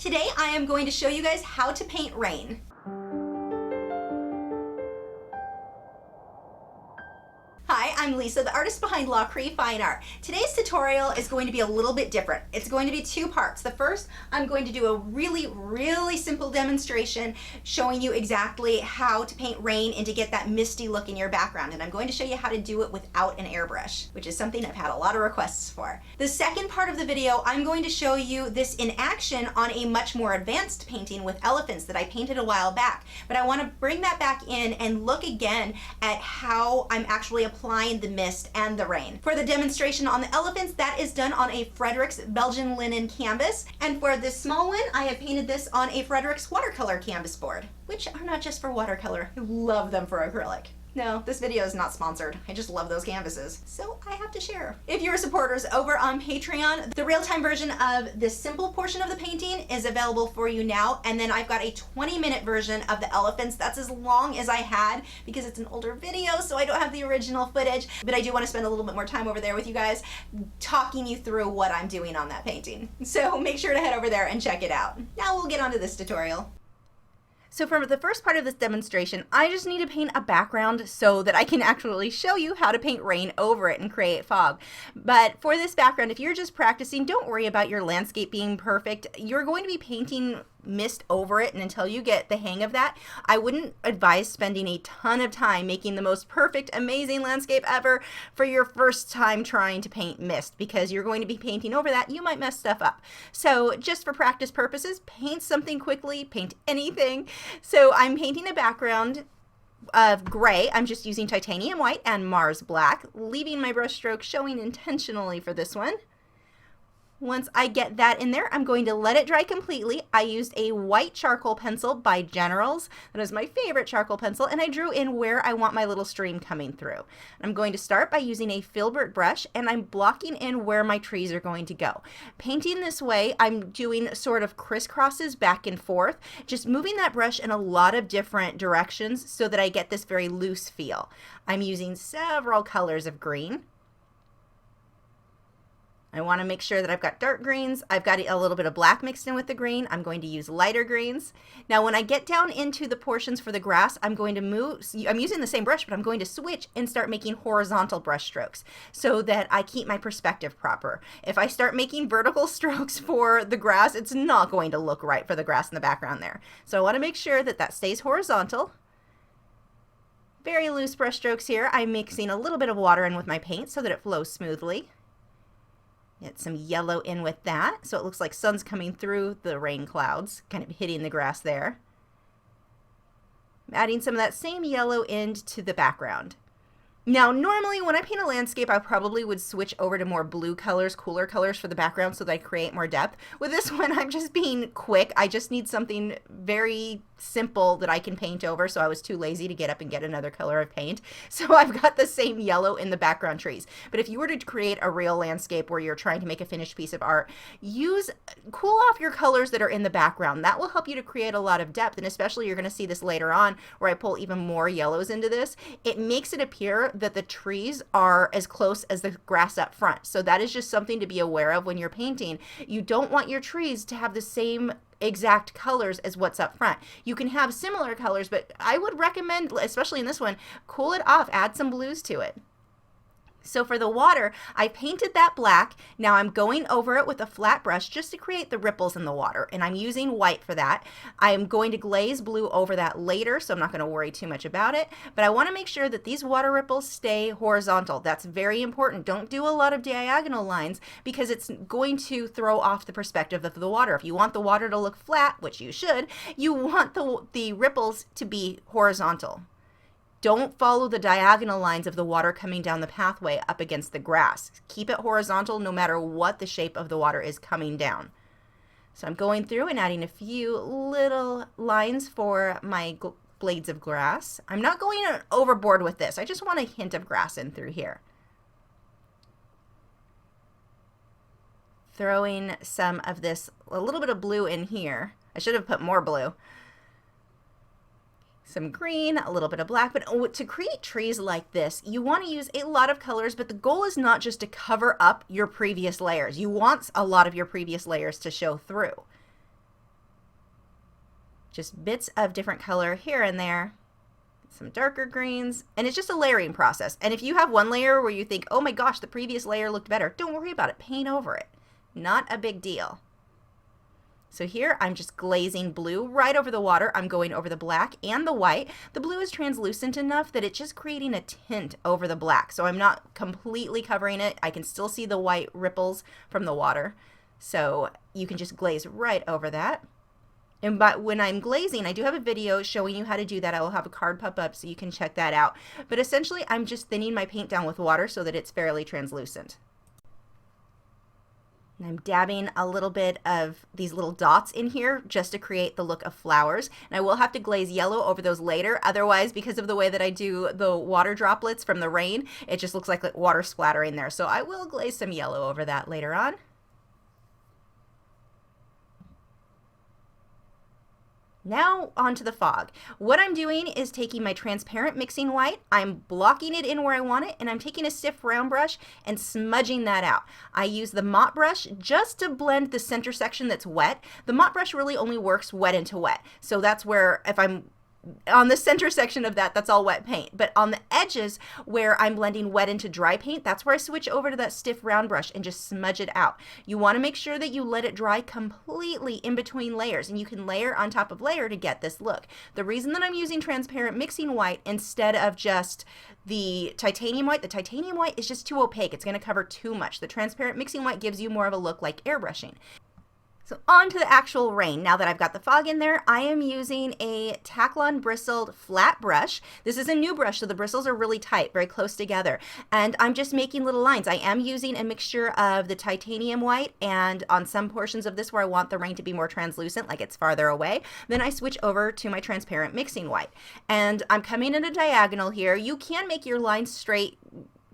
Today I am going to show you guys how to paint rain. Hi, I'm Lisa, the artist behind Lachri Fine Art. Today's tutorial is going to be a little bit different. It's going to be two parts. The first, I'm going to do a really simple demonstration showing you exactly how to paint rain and to get that misty look in your background. And I'm going to show you how to do it without an airbrush, which is something I've had a lot of requests for. The second part of the video, I'm going to show you this in action on a much more advanced painting with elephants that I painted a while back. But I want to bring that back in and look again at how I'm actually applying the mist and the rain. For the demonstration on the elephants, that is done on a Fredrix Belgian Linen canvas. And for this small one, I have painted this on a Fredrix watercolor canvas board, which are not just for watercolor. I love them for acrylic. No, this video is not sponsored. I just love those canvases, so I have to share. If you're supporters over on Patreon, the real-time version of this simple portion of the painting is available for you now, and then I've got a 20-minute version of the elephants. That's as long as I had because it's an older video, so I don't have the original footage, but I do want to spend a little bit more time over there with you guys talking you through what I'm doing on that painting. So make sure to head over there and check it out. Now we'll get on to this tutorial. So for the first part of this demonstration, I just need to paint a background so that I can actually show you how to paint rain over it and create fog. But for this background, if you're just practicing, don't worry about your landscape being perfect. You're going to be painting mist over it, and until you get the hang of that, I wouldn't advise spending a ton of time making the most perfect, amazing landscape ever for your first time trying to paint mist, because you're going to be painting over that. You might mess stuff up. So just for practice purposes, paint something quickly, paint anything. So I'm painting a background of gray. I'm just using titanium white and Mars black, leaving my brush stroke showing intentionally for this one. Once I get that in there, I'm going to let it dry completely. I used a white charcoal pencil by Generals. That is my favorite charcoal pencil, and I drew in where I want my little stream coming through. I'm going to start by using a filbert brush, and I'm blocking in where my trees are going to go. Painting this way, I'm doing sort of crisscrosses back and forth, just moving that brush in a lot of different directions so that I get this very loose feel. I'm using several colors of green. I want to make sure that I've got dark greens. I've got a little bit of black mixed in with the green. I'm going to use lighter greens. Now when I get down into the portions for the grass, I'm going to move, I'm using the same brush, but I'm going to switch and start making horizontal brush strokes so that I keep my perspective proper. If I start making vertical strokes for the grass, it's not going to look right for the grass in the background there. So I want to make sure that that stays horizontal. Very loose brush strokes here. I'm mixing a little bit of water in with my paint so that it flows smoothly. Get some yellow in with that, so it looks like sun's coming through the rain clouds, kind of hitting the grass there. I'm adding some of that same yellow into the background. Now, normally when I paint a landscape, I probably would switch over to more blue colors, cooler colors for the background so that I create more depth. With this one, I'm just being quick. I just need something very simple that I can paint over, so I was too lazy to get up and get another color of paint. So I've got the same yellow in the background trees. But if you were to create a real landscape where you're trying to make a finished piece of art, cool off your colors that are in the background. That will help you to create a lot of depth, and especially you're going to see this later on where I pull even more yellows into this. It makes it appear that the trees are as close as the grass up front. So that is just something to be aware of when you're painting. You don't want your trees to have the same exact colors as what's up front. You can have similar colors, but I would recommend, especially in this one, cool it off, add some blues to it. So for the water, I painted that black. Now I'm going over it with a flat brush just to create the ripples in the water, and I'm using white for that. I'm going to glaze blue over that later, so I'm not going to worry too much about it, but I want to make sure that these water ripples stay horizontal. That's very important. Don't do a lot of diagonal lines because it's going to throw off the perspective of the water. If you want the water to look flat, which you should, you want the ripples to be horizontal. Don't follow the diagonal lines of the water coming down the pathway up against the grass. Keep it horizontal no matter what the shape of the water is coming down. So I'm going through and adding a few little lines for my blades of grass. I'm not going overboard with this. I just want a hint of grass in through here. Throwing some of this, a little bit of blue in here. I should have put more blue. Some green, a little bit of black, but to create trees like this, you want to use a lot of colors, but the goal is not just to cover up your previous layers. You want a lot of your previous layers to show through. Just bits of different color here and there. Some darker greens, and it's just a layering process. And if you have one layer where you think, oh my gosh, the previous layer looked better, don't worry about it. Paint over it. Not a big deal. So here I'm just glazing blue right over the water. I'm going over the black and the white. The blue is translucent enough that it's just creating a tint over the black. So I'm not completely covering it. I can still see the white ripples from the water. So you can just glaze right over that. And when I'm glazing, I do have a video showing you how to do that. I will have a card pop up so you can check that out. But essentially, I'm just thinning my paint down with water so that it's fairly translucent. And I'm dabbing a little bit of these little dots in here just to create the look of flowers. And I will have to glaze yellow over those later. Otherwise, because of the way that I do the water droplets from the rain, it just looks like water splattering there. So I will glaze some yellow over that later on. Now onto the fog. What I'm doing is taking my transparent mixing white, I'm blocking it in where I want it, and I'm taking a stiff round brush and smudging that out. I use the mop brush just to blend the center section that's wet. The mop brush really only works wet into wet. So that's where if I'm on the center section of that, that's all wet paint. But on the edges where I'm blending wet into dry paint, that's where I switch over to that stiff round brush and just smudge it out. You want to make sure that you let it dry completely in between layers, and you can layer on top of layer to get this look. The reason that I'm using transparent mixing white instead of just the titanium white is just too opaque. It's going to cover too much. The transparent mixing white gives you more of a look like airbrushing. So on to the actual rain. Now that I've got the fog in there, I am using a Taklon bristled flat brush. This is a new brush, so the bristles are really tight, very close together. And I'm just making little lines. I am using a mixture of the titanium white, and on some portions of this where I want the rain to be more translucent, like it's farther away, then I switch over to my transparent mixing white. And I'm coming in a diagonal here. You can make your lines straight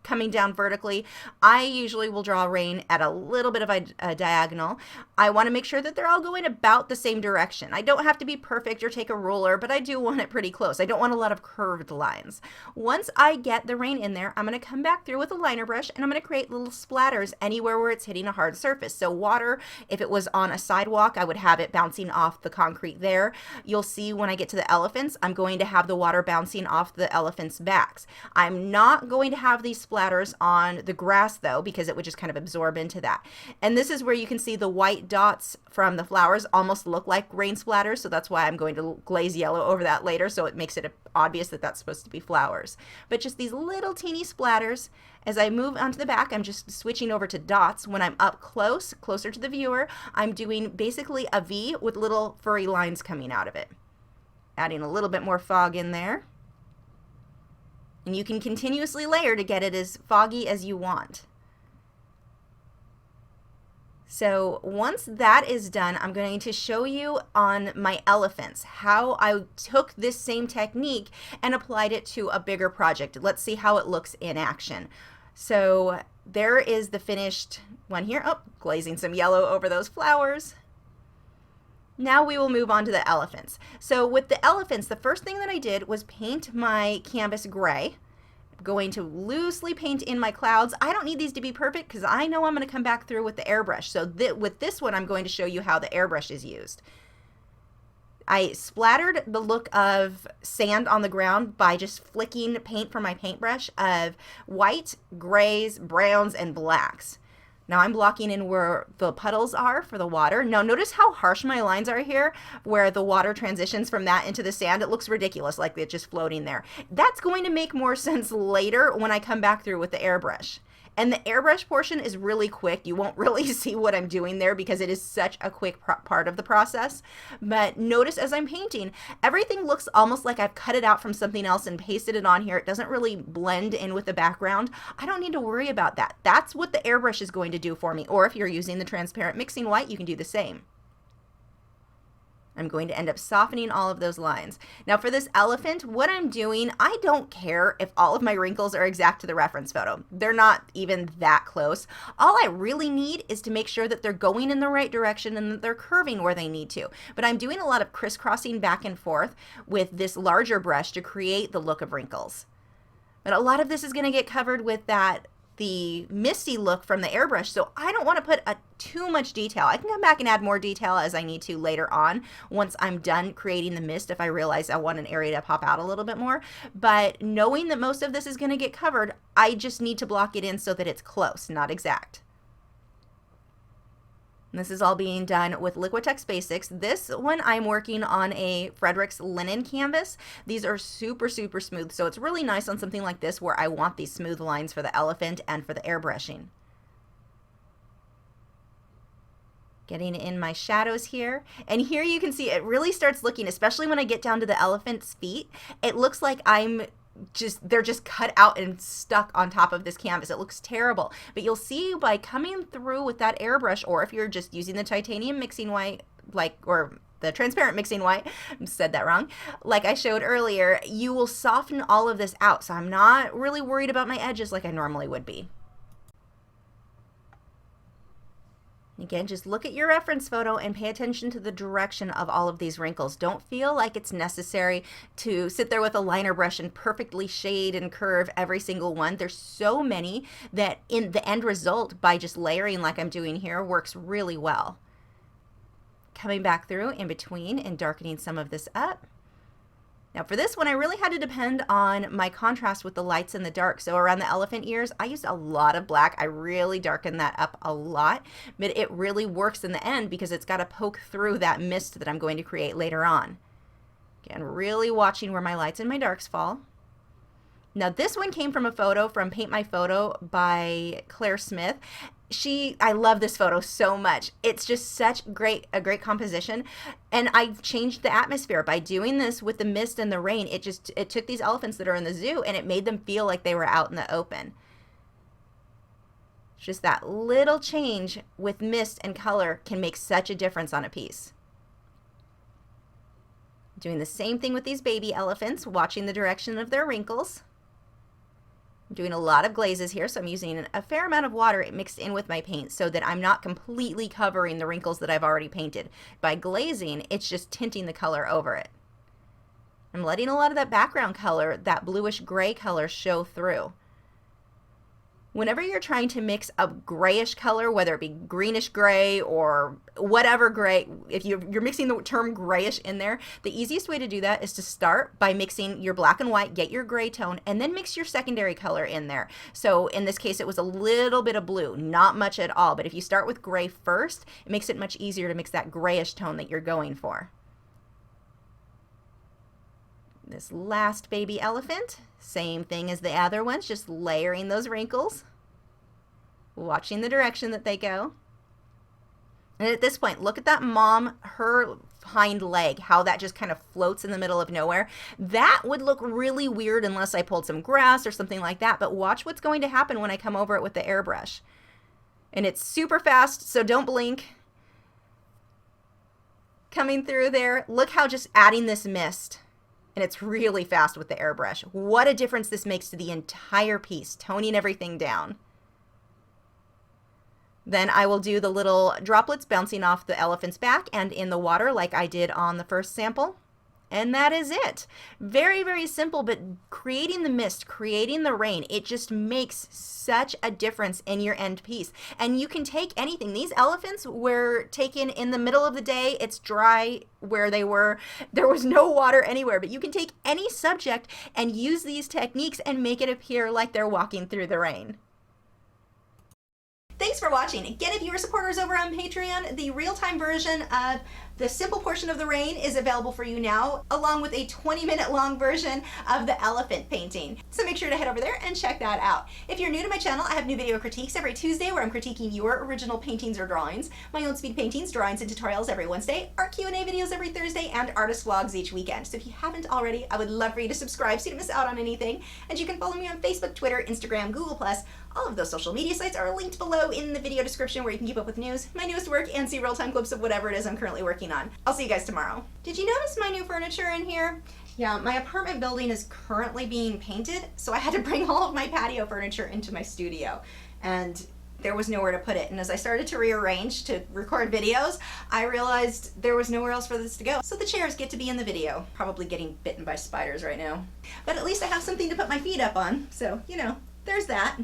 coming down vertically. I usually will draw rain at a little bit of a diagonal. I want to make sure that they're all going about the same direction. I don't have to be perfect or take a ruler, but I do want it pretty close. I don't want a lot of curved lines. Once I get the rain in there, I'm going to come back through with a liner brush and I'm going to create little splatters anywhere where it's hitting a hard surface. So water, if it was on a sidewalk, I would have it bouncing off the concrete there. You'll see when I get to the elephants, I'm going to have the water bouncing off the elephants' backs. I'm not going to have these splatters on the grass though, because it would just kind of absorb into that. And this is where you can see the white dots from the flowers almost look like rain splatters, so that's why I'm going to glaze yellow over that later, so it makes it obvious that that's supposed to be flowers. But just these little teeny splatters. As I move onto the back, I'm just switching over to dots. When I'm up close, closer to the viewer, I'm doing basically a V with little furry lines coming out of it. Adding a little bit more fog in there. And you can continuously layer to get it as foggy as you want. So once that is done, I'm going to show you on my elephants how I took this same technique and applied it to a bigger project. Let's see how it looks in action. So there is the finished one here. Oh, glazing some yellow over those flowers. Now we will move on to the elephants. So with the elephants, the first thing that I did was paint my canvas gray. I'm going to loosely paint in my clouds. I don't need these to be perfect because I know I'm going to come back through with the airbrush. So with this one, I'm going to show you how the airbrush is used. I splattered the look of sand on the ground by just flicking paint from my paintbrush of white, grays, browns, and blacks. Now I'm blocking in where the puddles are for the water. Now notice how harsh my lines are here, where the water transitions from that into the sand. It looks ridiculous, like it's just floating there. That's going to make more sense later when I come back through with the airbrush. And the airbrush portion is really quick. You won't really see what I'm doing there because it is such a quick part of the process. But notice as I'm painting, everything looks almost like I've cut it out from something else and pasted it on here. It doesn't really blend in with the background. I don't need to worry about that. That's what the airbrush is going to do for me. Or if you're using the transparent mixing white, you can do the same. I'm going to end up softening all of those lines. Now for this elephant, what I'm doing, I don't care if all of my wrinkles are exact to the reference photo. They're not even that close. All I really need is to make sure that they're going in the right direction and that they're curving where they need to. But I'm doing a lot of crisscrossing back and forth with this larger brush to create the look of wrinkles. But a lot of this is going to get covered with that the misty look from the airbrush, so I don't want to put too much detail. I can come back and add more detail as I need to later on once I'm done creating the mist if I realize I want an area to pop out a little bit more. But knowing that most of this is going to get covered, I just need to block it in so that it's close, not exact. This is all being done with Liquitex Basics. This one I'm working on a Fredrix Linen canvas. These are super, super smooth, so it's really nice on something like this where I want these smooth lines for the elephant and for the airbrushing. Getting in my shadows here. And here you can see it really starts looking, especially when I get down to the elephant's feet, it looks like they're just cut out and stuck on top of this canvas. It looks terrible. But you'll see by coming through with that airbrush, or if you're just using the titanium mixing white, or the transparent mixing white, said that wrong, like I showed earlier, you will soften all of this out. So I'm not really worried about my edges like I normally would be. Again, just look at your reference photo and pay attention to the direction of all of these wrinkles. Don't feel like it's necessary to sit there with a liner brush and perfectly shade and curve every single one. There's so many that in the end result, by just layering like I'm doing here, works really well. Coming back through in between and darkening some of this up. Now for this one, I really had to depend on my contrast with the lights and the dark. So around the elephant ears, I used a lot of black. I really darkened that up a lot, but it really works in the end because it's got to poke through that mist that I'm going to create later on. Again, really watching where my lights and my darks fall. Now this one came from a photo from Paint My Photo by Claire Smith. I love this photo so much. It's just such a great composition. And I changed the atmosphere by doing this with the mist and the rain. It took these elephants that are in the zoo and it made them feel like they were out in the open. Just that little change with mist and color can make such a difference on a piece. Doing the same thing with these baby elephants, watching the direction of their wrinkles. I'm doing a lot of glazes here, so I'm using a fair amount of water mixed in with my paint so that I'm not completely covering the wrinkles that I've already painted. By glazing, it's just tinting the color over it. I'm letting a lot of that background color, that bluish gray color, show through. Whenever you're trying to mix a grayish color, whether it be greenish gray or whatever gray, if you're mixing the term grayish in there, the easiest way to do that is to start by mixing your black and white, get your gray tone, and then mix your secondary color in there. So in this case, it was a little bit of blue, not much at all. But if you start with gray first, it makes it much easier to mix that grayish tone that you're going for. This last baby elephant, same thing as the other ones, just layering those wrinkles, watching the direction that they go. And at this point, look at that mom, her hind leg, how that just kind of floats in the middle of nowhere. That would look really weird unless I pulled some grass or something like that, but watch what's going to happen when I come over it with the airbrush. And it's super fast, so don't blink. Coming through there, look how just adding this mist, and it's really fast with the airbrush. What a difference this makes to the entire piece, toning everything down. Then I will do the little droplets bouncing off the elephant's back and in the water like I did on the first sample. And that is it. Very, very simple, but creating the mist, creating the rain, it just makes such a difference in your end piece. And you can take anything. These elephants were taken in the middle of the day. It's dry where they were. There was no water anywhere, but you can take any subject and use these techniques and make it appear like they're walking through the rain. Thanks for watching. Again, if you are supporters over on Patreon, the real-time version of the simple portion of the rain is available for you now, along with a 20-minute long version of the elephant painting. So make sure to head over there and check that out. If you're new to my channel, I have new video critiques every Tuesday where I'm critiquing your original paintings or drawings, my own speed paintings, drawings, and tutorials every Wednesday, art Q&A videos every Thursday, and artist vlogs each weekend. So if you haven't already, I would love for you to subscribe so you don't miss out on anything. And you can follow me on Facebook, Twitter, Instagram, Google+. All of those social media sites are linked below in the video description where you can keep up with news, my newest work, and see real-time clips of whatever it is I'm currently working on. I'll see you guys tomorrow. Did you notice my new furniture in here? Yeah, my apartment building is currently being painted, so I had to bring all of my patio furniture into my studio, and there was nowhere to put it. And as I started to rearrange to record videos, I realized there was nowhere else for this to go. So the chairs get to be in the video. Probably getting bitten by spiders right now. But at least I have something to put my feet up on, so, you know, there's that.